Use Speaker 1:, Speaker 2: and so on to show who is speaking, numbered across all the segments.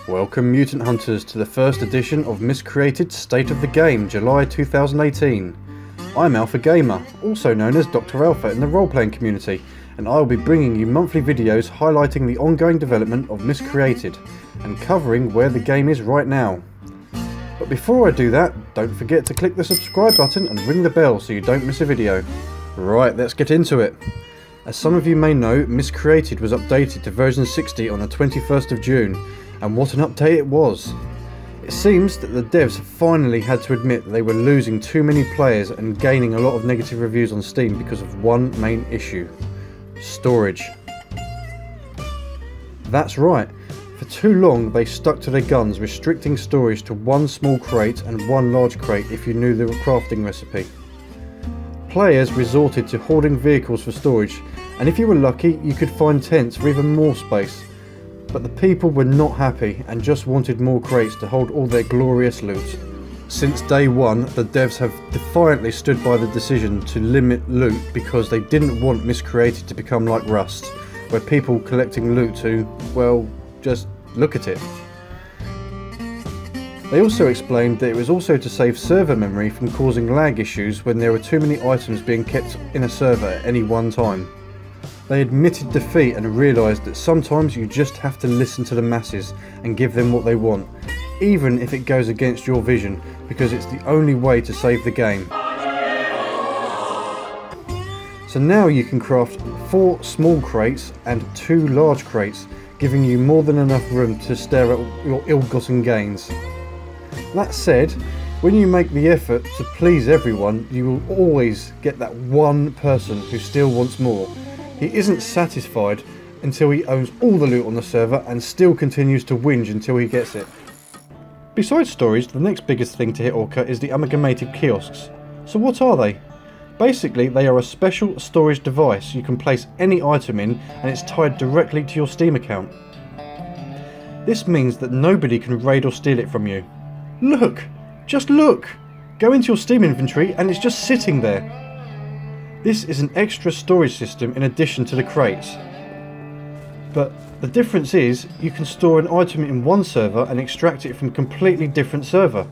Speaker 1: Welcome Mutant Hunters to the first edition of Miscreated State of the Game, July 2018. I'm Alpha Gamer, also known as Dr. Alpha in the role-playing community, and I will be bringing you monthly videos highlighting the ongoing development of Miscreated, and covering where the game is right now. But before I do that, don't forget to click the subscribe button and ring the bell so you don't miss a video. Right, let's get into it. As some of you may know, Miscreated was updated to version 60 on the 21st of June, and what an update it was. It seems that the devs finally had to admit that they were losing too many players and gaining a lot of negative reviews on Steam because of one main issue: storage. That's right, for too long they stuck to their guns, restricting storage to one small crate and one large crate if you knew the crafting recipe. Players resorted to hoarding vehicles for storage, and if you were lucky you could find tents for even more space. But the people were not happy and just wanted more crates to hold all their glorious loot. Since day one, the devs have defiantly stood by the decision to limit loot because they didn't want Miscreated to become like Rust, where people collecting loot to, well, just look at it. They also explained that it was also to save server memory from causing lag issues when there were too many items being kept in a server at any one time. They admitted defeat and realised that sometimes you just have to listen to the masses and give them what they want, even if it goes against your vision, because it's the only way to save the game. So now you can craft 4 small crates and 2 large crates, giving you more than enough room to stare at your ill-gotten gains. That said, when you make the effort to please everyone, you will always get that one person who still wants more. He isn't satisfied until he owns all the loot on the server and still continues to whinge until he gets it. Besides storage, the next biggest thing to hit Orca is the amalgamated kiosks. So what are they? Basically, they are a special storage device you can place any item in, and it's tied directly to your Steam account. This means that nobody can raid or steal it from you. Look! Just look! Go into your Steam inventory and it's just sitting there. This is an extra storage system in addition to the crates. But the difference is, you can store an item in one server and extract it from a completely different server.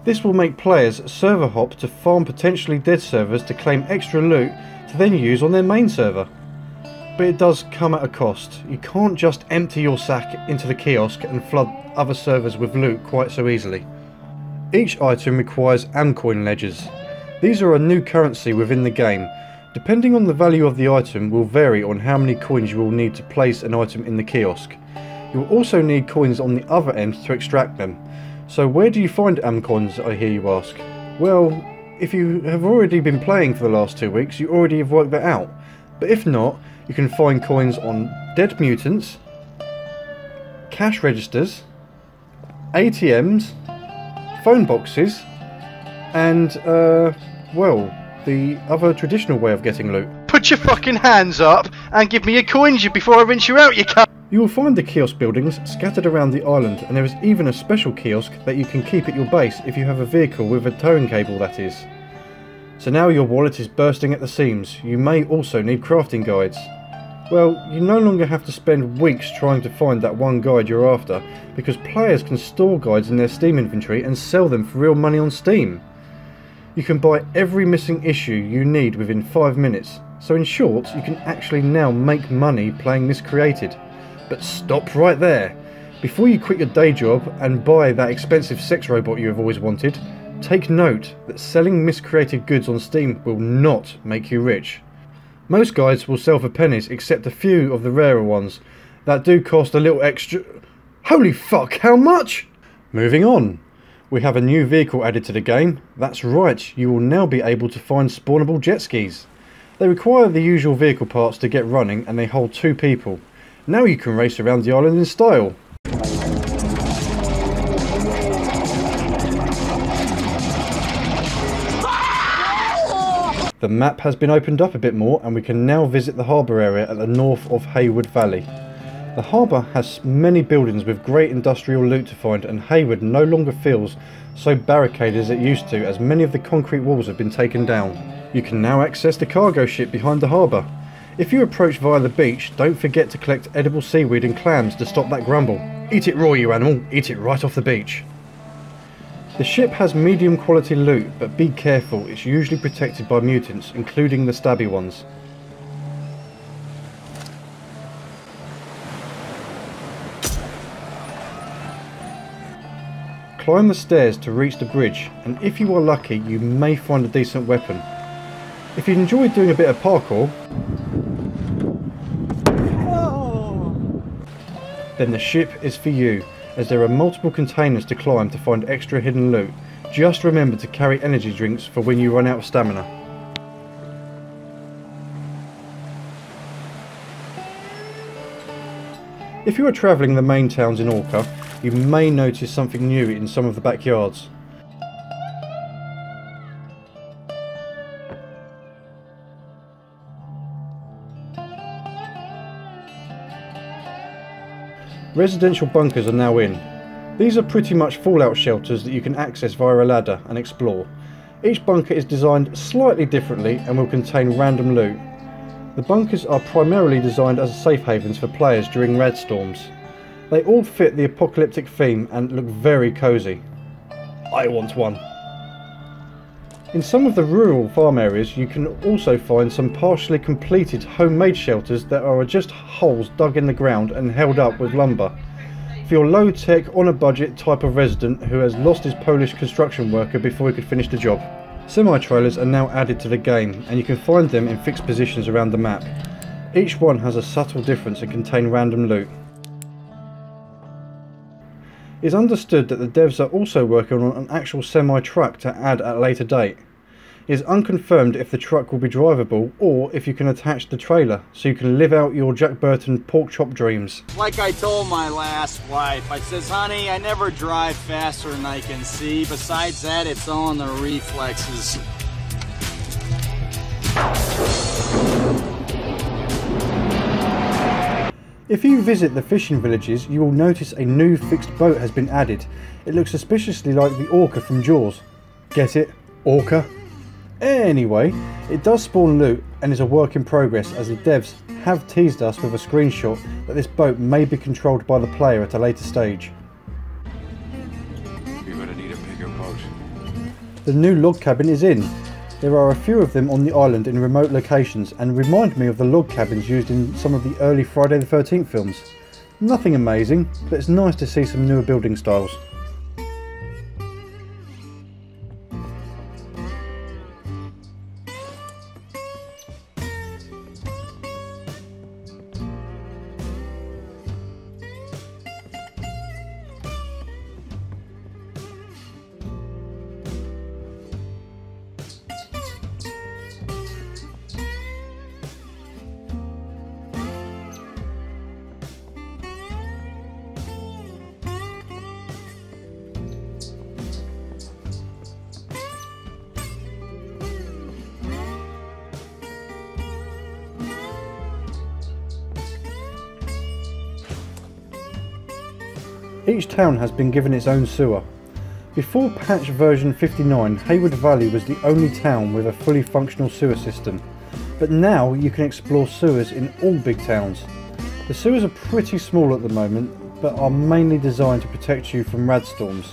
Speaker 1: This will make players server hop to farm potentially dead servers to claim extra loot to then use on their main server. But it does come at a cost. You can't just empty your sack into the kiosk and flood other servers with loot quite so easily. Each item requires Amcoin ledgers. These are a new currency within the game. Depending on the value of the item will vary on how many coins you will need to place an item in the kiosk. You will also need coins on the other end to extract them. So where do you find Amcoins, I hear you ask? Well, if you have already been playing for the last 2 weeks, you already have worked that out. But if not, you can find coins on dead mutants, cash registers, ATMs, phone boxes, and well, the other traditional way of getting loot.
Speaker 2: Put your fucking hands up and give me your coins before I rinse you out, you cunt!
Speaker 1: You will find the kiosk buildings scattered around the island, and there is even a special kiosk that you can keep at your base if you have a vehicle with a towing cable, that is. So now your wallet is bursting at the seams. You may also need crafting guides. Well, you no longer have to spend weeks trying to find that one guide you're after, because players can store guides in their Steam inventory and sell them for real money on Steam. You can buy every missing issue you need within 5 minutes, so in short, you can actually now make money playing Miscreated. But stop right there! Before you quit your day job and buy that expensive sex robot you have always wanted, take note that selling Miscreated goods on Steam will not make you rich. Most guides will sell for pennies, except a few of the rarer ones that do cost a little extra. Holy fuck, how much? Moving on. We have a new vehicle added to the game. That's right, you will now be able to find spawnable jet skis. They require the usual vehicle parts to get running, and they hold 2 people. Now you can race around the island in style. The map has been opened up a bit more, and we can now visit the harbour area at the north of Hayward Valley. The harbour has many buildings with great industrial loot to find, and Hayward no longer feels so barricaded as it used to, as many of the concrete walls have been taken down. You can now access the cargo ship behind the harbour. If you approach via the beach, don't forget to collect edible seaweed and clams to stop that grumble. Eat it raw, you animal. Eat it right off the beach. The ship has medium quality loot, but be careful, it's usually protected by mutants, including the stabby ones. Climb the stairs to reach the bridge, and if you are lucky you may find a decent weapon. If you enjoy doing a bit of parkour, then the ship is for you, as there are multiple containers to climb to find extra hidden loot. Just remember to carry energy drinks for when you run out of stamina. If you are travelling the main towns in Orca, you may notice something new in some of the backyards. Residential bunkers are now in. These are pretty much fallout shelters that you can access via a ladder and explore. Each bunker is designed slightly differently and will contain random loot. The bunkers are primarily designed as safe havens for players during rad storms. They all fit the apocalyptic theme and look very cosy. I want one. In some of the rural farm areas you can also find some partially completed homemade shelters that are just holes dug in the ground and held up with lumber. For your low tech, on a budget type of resident who has lost his Polish construction worker before he could finish the job. Semi-trailers are now added to the game and you can find them in fixed positions around the map. Each one has a subtle difference and contain random loot. It is understood that the devs are also working on an actual semi-truck to add at a later date. It is unconfirmed if the truck will be drivable or if you can attach the trailer so you can live out your Jack Burton pork chop dreams.
Speaker 3: Like I told my last wife, I says, honey, I never drive faster than I can see. Besides that, it's all in the reflexes.
Speaker 1: If you visit the fishing villages, you will notice a new fixed boat has been added. It looks suspiciously like the orca from Jaws. Get it? Orca? Anyway, it does spawn loot and is a work in progress, as the devs have teased us with a screenshot that this boat may be controlled by the player at a later stage.
Speaker 4: You're gonna need a bigger boat.
Speaker 1: The new log cabin is in. There are a few of them on the island in remote locations and remind me of the log cabins used in some of the early Friday the 13th films. Nothing amazing, but it's nice to see some newer building styles. Each town has been given its own sewer. Before patch version 59, Hayward Valley was the only town with a fully functional sewer system, but now you can explore sewers in all big towns. The sewers are pretty small at the moment, but are mainly designed to protect you from rad storms.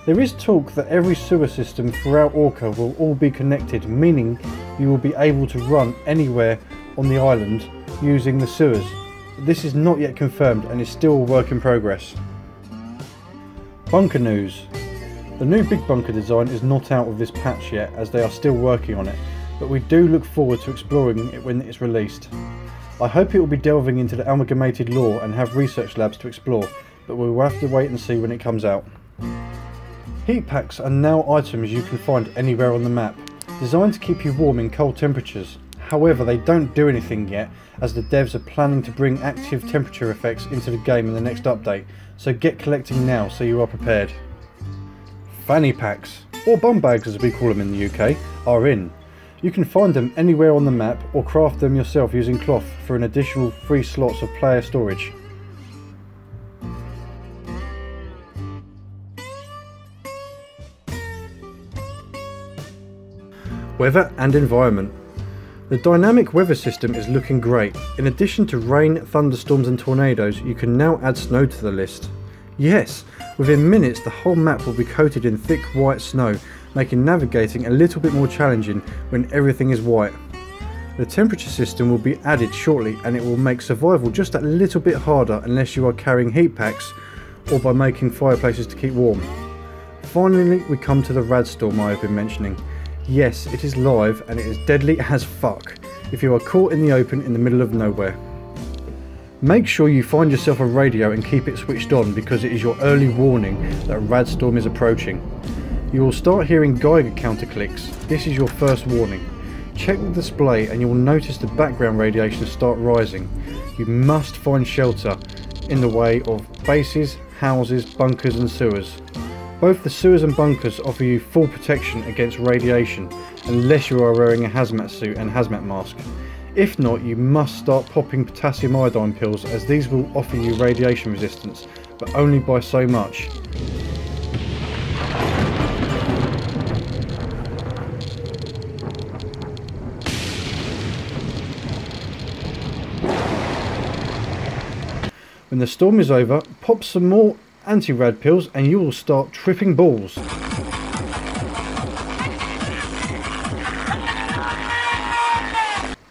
Speaker 1: There is talk that every sewer system throughout Orca will all be connected, meaning you will be able to run anywhere on the island using the sewers. This is not yet confirmed and is still a work in progress. Bunker news. The new big bunker design is not out of this patch yet, as they are still working on it, but we do look forward to exploring it when it's released. I hope it will be delving into the amalgamated lore and have research labs to explore, but we will have to wait and see when it comes out. Heat packs are now items you can find anywhere on the map, designed to keep you warm in cold temperatures. However, they don't do anything yet, as the devs are planning to bring active temperature effects into the game in the next update, so get collecting now so you are prepared. Fanny packs, or bum bags as we call them in the UK, are in. You can find them anywhere on the map or craft them yourself using cloth for an additional 3 slots of player storage. Weather and environment. The dynamic weather system is looking great. In addition to rain, thunderstorms and tornadoes, you can now add snow to the list. Yes, within minutes the whole map will be coated in thick white snow, making navigating a little bit more challenging when everything is white. The temperature system will be added shortly, and it will make survival just a little bit harder unless you are carrying heat packs or by making fireplaces to keep warm. Finally, we come to the radstorm I have been mentioning. Yes, it is live and it is deadly as fuck if you are caught in the open in the middle of nowhere. Make sure you find yourself a radio and keep it switched on, because it is your early warning that a radstorm is approaching. You will start hearing Geiger counter clicks. This is your first warning. Check the display and you will notice the background radiation start rising. You must find shelter in the way of bases, houses, bunkers and sewers. Both the sewers and bunkers offer you full protection against radiation, unless you are wearing a hazmat suit and hazmat mask. If not, you must start popping potassium iodine pills, as these will offer you radiation resistance, but only by so much. When the storm is over, pop some more anti-rad pills and you will start tripping balls.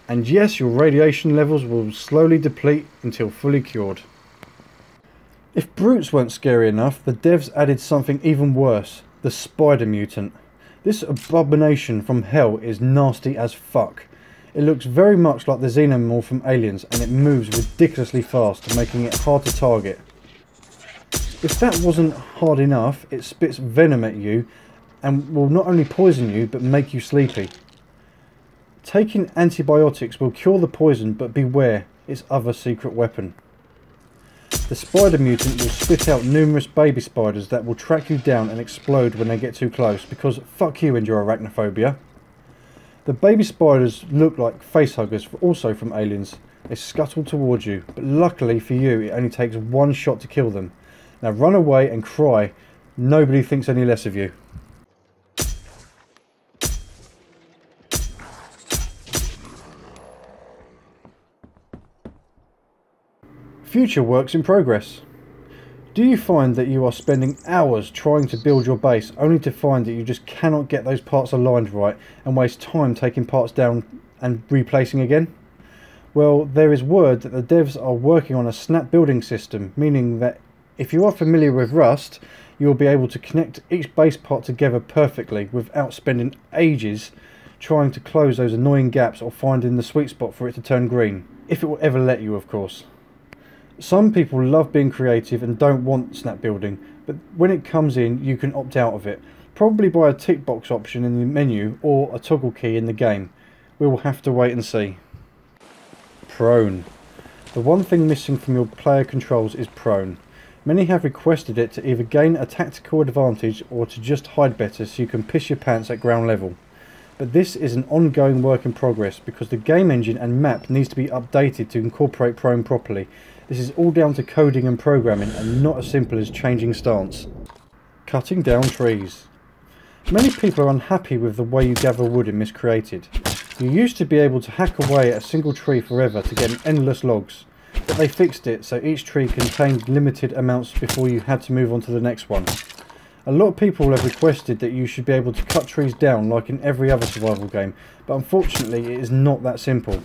Speaker 1: And yes, your radiation levels will slowly deplete until fully cured. If brutes weren't scary enough, the devs added something even worse, the spider mutant. This abomination from hell is nasty as fuck. It looks very much like the xenomorph from Aliens, and it moves ridiculously fast, making it hard to target. If that wasn't hard enough, it spits venom at you and will not only poison you but make you sleepy. Taking antibiotics will cure the poison, but beware its other secret weapon. The spider mutant will spit out numerous baby spiders that will track you down and explode when they get too close, because fuck you and your arachnophobia. The baby spiders look like facehuggers, also from Aliens. They scuttle towards you, but luckily for you it only takes one shot to kill them. Now run away and cry, nobody thinks any less of you. Future works in progress. Do you find that you are spending hours trying to build your base, only to find that you just cannot get those parts aligned right and waste time taking parts down and replacing again? Well, there is word that the devs are working on a snap building system, meaning that if you are familiar with Rust, you will be able to connect each base part together perfectly without spending ages trying to close those annoying gaps or finding the sweet spot for it to turn green. If it will ever let you, of course. Some people love being creative and don't want snap building, but when it comes in you can opt out of it, probably by a tick box option in the menu or a toggle key in the game. We will have to wait and see. Prone. The one thing missing from your player controls is prone. Many have requested it to either gain a tactical advantage or to just hide better so you can piss your pants at ground level. But this is an ongoing work in progress, because the game engine and map needs to be updated to incorporate prone properly. This is all down to coding and programming, and not as simple as changing stance. Cutting down trees. Many people are unhappy with the way you gather wood in Miscreated. You used to be able to hack away at a single tree forever to get endless logs, but they fixed it so each tree contained limited amounts before you had to move on to the next one. A lot of people have requested that you should be able to cut trees down like in every other survival game, but unfortunately it is not that simple.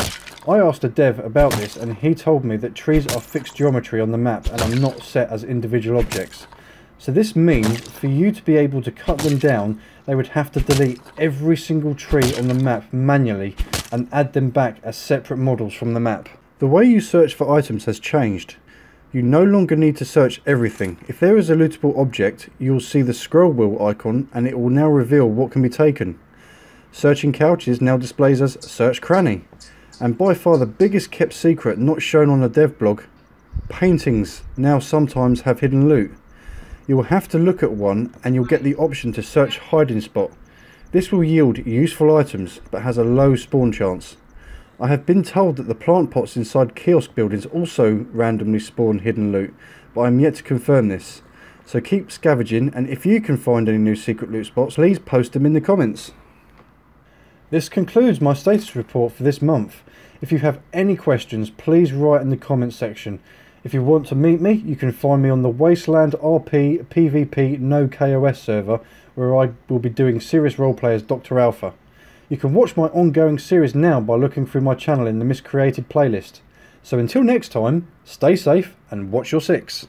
Speaker 1: I asked a dev about this and he told me that trees are fixed geometry on the map and are not set as individual objects. So this means for you to be able to cut them down, they would have to delete every single tree on the map manually and add them back as separate models from the map. The way you search for items has changed. You no longer need to search everything. If there is a lootable object, you will see the scroll wheel icon and it will now reveal what can be taken. Searching couches now displays as search cranny. And by far the biggest kept secret not shown on the dev blog, paintings now sometimes have hidden loot. You will have to look at one and you'll get the option to search hiding spot. This will yield useful items but has a low spawn chance. I have been told that the plant pots inside kiosk buildings also randomly spawn hidden loot, but I am yet to confirm this. So keep scavenging, and if you can find any new secret loot spots, please post them in the comments. This concludes my status report for this month. If you have any questions, please write in the comments section. If you want to meet me, you can find me on the Wasteland RP PvP No KOS server, where I will be doing serious roleplay as Dr. Alpha. You can watch my ongoing series now by looking through my channel in the Miscreated playlist. So until next time, stay safe and watch your six.